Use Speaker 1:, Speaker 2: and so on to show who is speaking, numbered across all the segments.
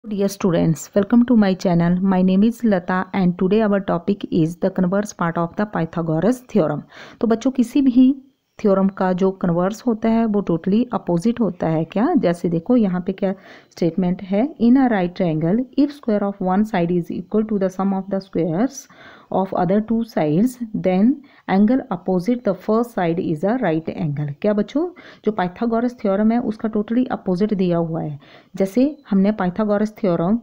Speaker 1: Dear students, welcome to my channel. My name is Lata and today our topic is the converse part of the Pythagoras theorem. तो बच्चों किसी भी theorem का जो converse होता है वो टोटली अपोजिट होता है क्या? जैसे देखो यहाँ पे क्या स्टेटमेंट है, in a right triangle if square of one side is equal to the sum of the squares of other two sides then angle opposite the first side is a right angle. क्या बच्चों, जो Pythagoras theorem है उसका totally opposite दिया हुआ है। जैसे हमने पाइथागोरस थ्योरम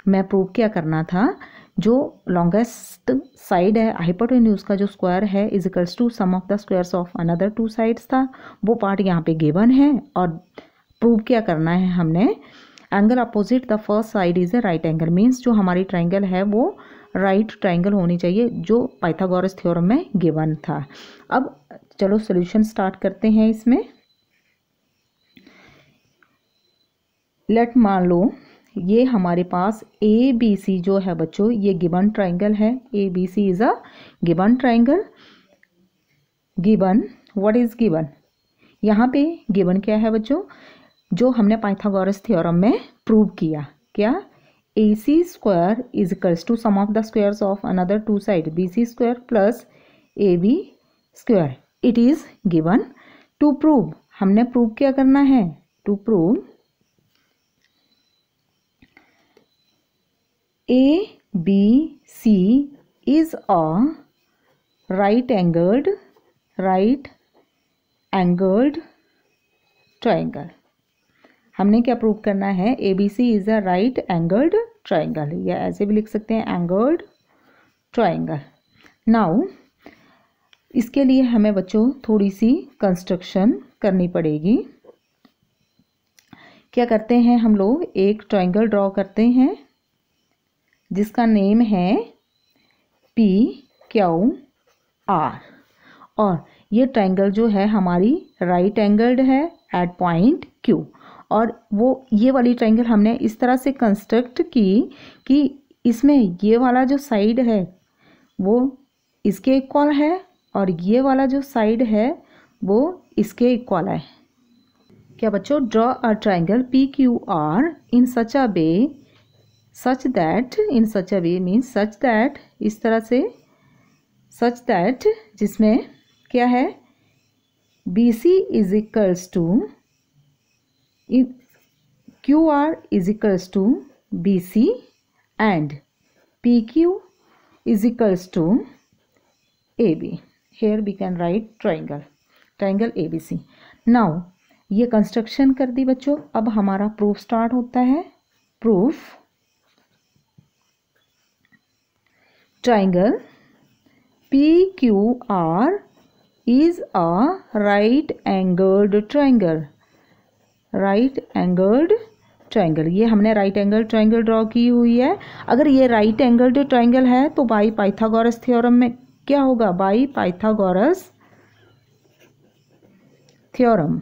Speaker 1: में प्रूव क्या करना था, जो लॉन्गेस्ट साइड है हाइपोटेन्यूज का जो स्क्वायर है is equals to sum of the squares of another two sides था, वो पार्ट यहाँ पे गिवन है। और प्रूव क्या करना है हमने, angle opposite the first side is a right angle, means जो हमारी ट्राइंगल है वो राइट ट्राइंगल होनी चाहिए जो पाइथागोरस थ्योरम में गिवन था। अब चलो सॉल्यूशन स्टार्ट करते हैं इसमें। लेट मान लो ये हमारे पास ए बी सी जो है बच्चों ये गिवन ट्राइंगल है। A B C is a given triangle. Given, what is given? यहाँ पे गिवन क्या है बच्चों, जो हमने पाइथागोरस थ्योरम में प्रूव किया। क्या? A C square is equals to sum of the squares of another two side B C square plus A B square, it is given. To prove, हमने प्रूव क्या करना है, to prove ABC is a right angled triangle। हमने क्या prove करना है, ABC is a right angled triangle, या ऐसे भी लिख सकते हैं angled triangle। नाउ इसके लिए हमें बच्चों थोड़ी सी कंस्ट्रक्शन करनी पड़ेगी। क्या करते हैं हम लोग, एक ट्राइंगल ड्रॉ करते हैं जिसका नेम है PQR, और ये ट्राइंगल जो है हमारी राइट एंगल्ड है एट पॉइंट Q, और वो ये वाली ट्राइंगल हमने इस तरह से कंस्ट्रक्ट की कि इसमें ये वाला जो साइड है वो इसके इक्वल है और ये वाला जो साइड है वो इसके इक्वल है। क्या बच्चों, draw a triangle PQR in such a way, such that, in such a way means such that, इस तरह से such that जिसमें क्या है, BC is equals to QR is equals to BC and PQ is equals to AB। Here we can write triangle ABC। Now ये construction कर दी बच्चों। अब हमारा प्रूफ स्टार्ट होता है। Proof, triangle PQR is a right angled triangle। ये हमने right angle triangle draw की हुई है। अगर ये राइट एंगल्ड ट्राइंगल है तो बाई पाइथागोरस थ्योरम में क्या होगा, बाई पाइथागोरस थ्योरम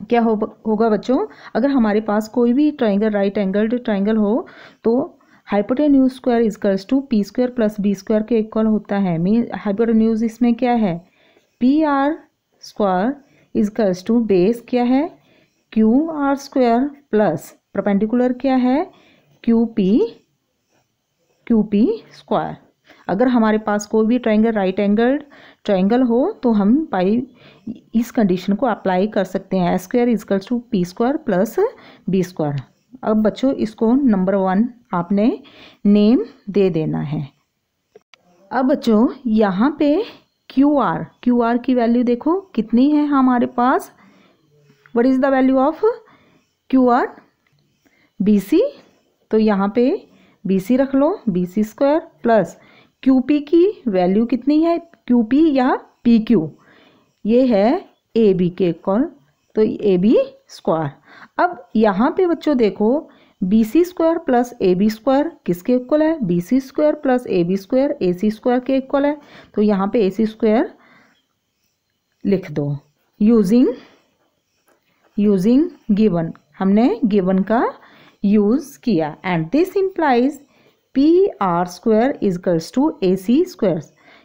Speaker 1: क्या होगा बच्चों, अगर हमारे पास कोई भी ट्राइंगल राइट एंगल्ड ट्राइंगल हो तो hypotenuse square is equals to P square plus B square के इक्वल होता है। मीन हाइपोटेन्यूज इसमें क्या है, PR square is equals to base क्या है QR स्क्वायर प्लस परपेंडिकुलर क्या है QP स्क्वायर। अगर हमारे पास कोई भी ट्राइंगल राइट एंगल्ड ट्राइंगल हो तो हम बाई इस कंडीशन को अप्लाई कर सकते हैं, square is equals to P square plus B square. अब बच्चों इसको नंबर 1 आपने नेम दे देना है। अब बच्चों यहाँ पे QR की वैल्यू देखो कितनी है हमारे पास, what is the value of QR, BC, तो यहाँ पे BC रख लो, BC स्क्वायर प्लस QP की वैल्यू कितनी है, QP या PQ, ये है AB के इक्वल, तो AB स्क्वायर। अब यहाँ पे बच्चों देखो BC square plus AB square किसके इक्वल है, BC square plus AB square AC square के इक्वल है, तो यहाँ पे AC स्क्वायर लिख दो यूजिंग गिवन, हमने गिवन का यूज किया। And this implies PR square is equals to AC square,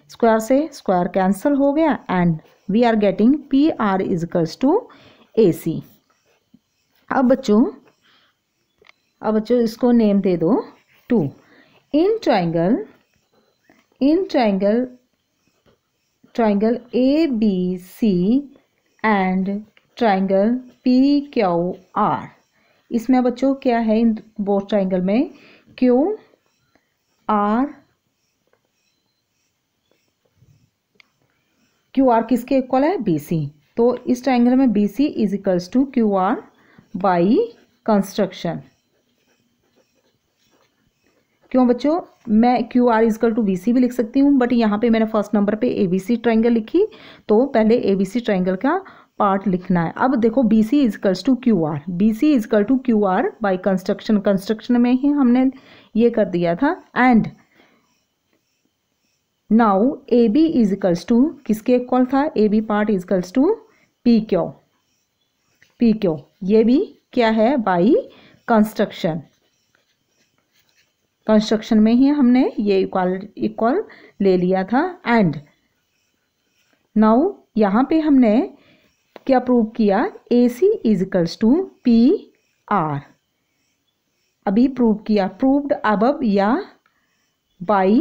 Speaker 1: square से स्क्वायर कैंसिल हो गया and we are getting PR is equals to AC। अब बच्चों अब बच्चों इसको नेम दे दो 2। In triangle triangle ABC and triangle PQR। इसमें बच्चों क्या है इन बोथ ट्राइंगल में QR किसके इक्वल है BC। तो इस ट्राइंगल में BC is equals to QR by construction. क्यों बच्चों, मैं QR इजकल टू BC भी लिख सकती हूँ, बट यहाँ पे मैंने फर्स्ट नंबर पे ABC ट्राइंगल लिखी, तो पहले ABC ट्राइंगल का पार्ट लिखना है। अब देखो BC is equals to QR by construction में ही हमने ये कर दिया था। And now AB is equals to किसके इक्वल था, AB part is equals to PQ। ये भी क्या है, बाई कंस्ट्रक्शन में ही हमने ये इक्वल ले लिया था। एंड नाउ यहाँ पे हमने क्या प्रूव किया, AC इजकल्स टू PR। अभी प्रूव किया, प्रूव्ड अबव या बाई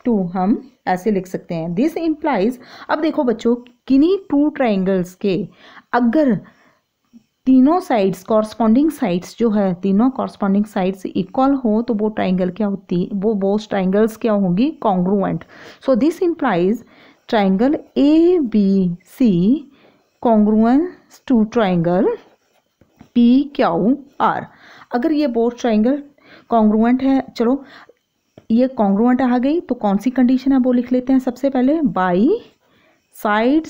Speaker 1: 2 हम ऐसे लिख सकते हैं। दिस इम्प्लाइज, अब देखो बच्चों किन्हीं टू ट्राइंगल्स के अगर तीनों साइड्स कॉरस्पॉन्डिंग साइड्स जो है, तीनों कॉरस्पॉन्डिंग साइड्स इक्वल हो तो वो ट्राइंगल क्या होती, वो बोथ ट्राइंगल्स क्या होंगी, congruent. So this implies triangle ABC congruent to triangle PQR। अगर ये बोथ ट्राइंगल कॉन्ग्रुएंट है, चलो ये कॉन्ग्रुएंट आ गई तो कौन सी कंडीशन है वो लिख लेते हैं। सबसे पहले बाई साइड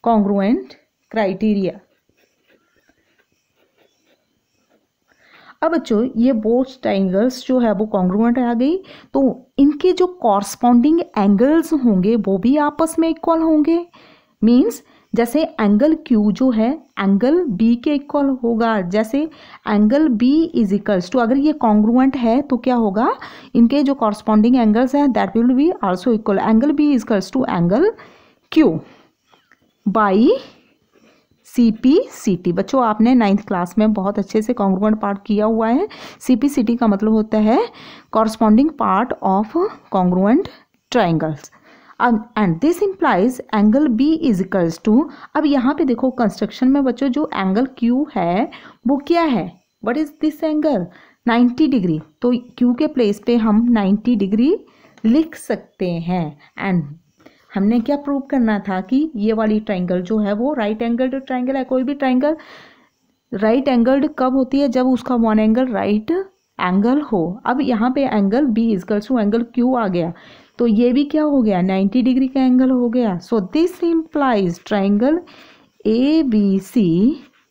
Speaker 1: कॉन्ग्रुएंट क्राइटेरिया। अब बच्चों ये बोथ ट्राइंगल्स जो है वो कॉन्ग्रुएंट आ गई, तो इनके जो कॉरस्पॉन्डिंग एंगल्स होंगे वो भी आपस में इक्वल होंगे। मीन्स जैसे एंगल Q जो है एंगल B के इक्वल होगा, जैसे angle B is equals to, अगर ये कॉन्ग्रुएंट है तो क्या होगा, इनके जो कॉरस्पॉन्डिंग एंगल्स हैं that will be also equal. Angle B is equals to angle Q by CPCT। बच्चों आपने 9th क्लास में बहुत अच्छे से कॉन्ग्रुएंट पार्ट किया हुआ है। CPCT का मतलब होता है corresponding part of congruent triangles. And this implies angle B is equals to, अब यहाँ पे देखो कंस्ट्रक्शन में बच्चों जो एंगल Q है वो क्या है, what is this angle, 90 degree. तो Q के प्लेस पे हम 90 डिग्री लिख सकते हैं। एंड हमने क्या प्रूव करना था कि ये वाली ट्राइंगल जो है वो राइट एंगल्ड ट्राइंगल है। कोई भी ट्राइंगल राइट एंगल्ड कब होती है, जब उसका वन एंगल राइट एंगल हो। अब यहाँ पे angle B is equals to angle Q आ गया, तो ये भी क्या हो गया, 90 डिग्री का एंगल हो गया। So this implies triangle ABC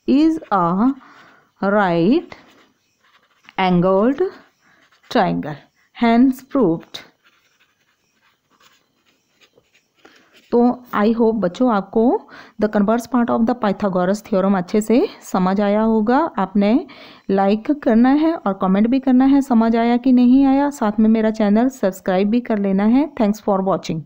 Speaker 1: is a right angled triangle, hence proved. तो आई होप बच्चों आपको the converse part of the Pythagoras theorem अच्छे से समझ आया होगा। आपने लाइक करना है और कमेंट भी करना है समझ आया कि नहीं आया। साथ में मेरा चैनल सब्सक्राइब भी कर लेना है। Thanks for watching.